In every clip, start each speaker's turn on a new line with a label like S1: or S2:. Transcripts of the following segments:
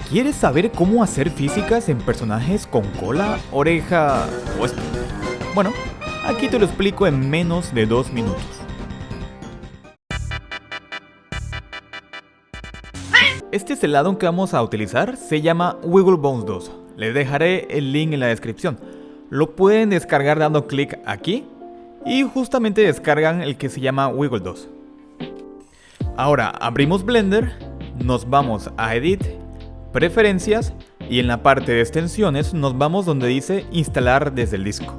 S1: ¿Quieres saber cómo hacer físicas en personajes con cola, oreja o esto? Bueno, aquí te lo explico en menos de 2 minutos. Este es el addon que vamos a utilizar, se llama Wigglebones 2. Les dejaré el link en la descripción. Lo pueden descargar dando clic aquí y justamente descargan el que se llama Wiggle 2. Ahora abrimos Blender, nos vamos a Edit, Preferencias y en la parte de extensiones nos vamos donde dice Instalar desde el disco.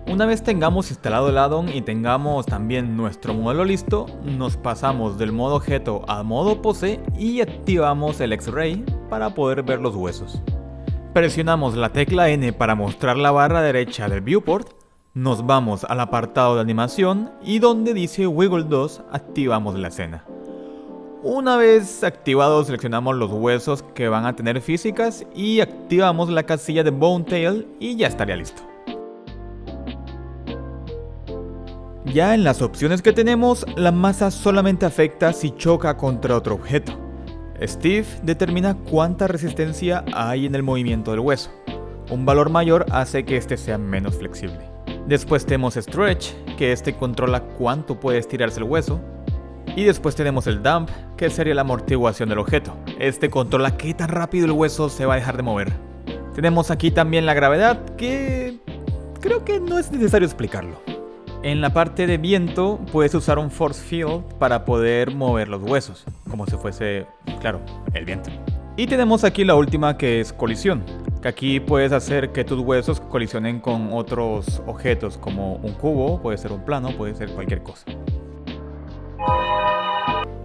S1: Una vez tengamos instalado el addon y tengamos también nuestro modelo listo, nos pasamos del modo objeto a modo pose y activamos el X-Ray para poder ver los huesos. Presionamos la tecla N para mostrar la barra derecha del viewport, nos vamos al apartado de animación y donde dice Wiggle 2 activamos la escena. Una vez activado seleccionamos los huesos que van a tener físicas y activamos la casilla de Bone Tail y ya estaría listo. Ya en las opciones que tenemos, la masa solamente afecta si choca contra otro objeto. Steve determina cuánta resistencia hay en el movimiento del hueso. Un valor mayor hace que este sea menos flexible. Después tenemos Stretch, que este controla cuánto puede estirarse el hueso. Y después tenemos el Dump, que sería la amortiguación del objeto. Este controla qué tan rápido el hueso se va a dejar de mover. Tenemos aquí también la gravedad, que creo que no es necesario explicarlo. En la parte de viento puedes usar un Force Field para poder mover los huesos, como si fuese, claro, el viento. Y tenemos aquí la última, que es colisión, que aquí puedes hacer que tus huesos colisionen con otros objetos como un cubo, puede ser un plano, puede ser cualquier cosa.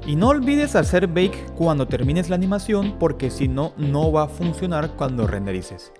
S1: Y no olvides hacer bake cuando termines la animación porque si no, no va a funcionar cuando renderices.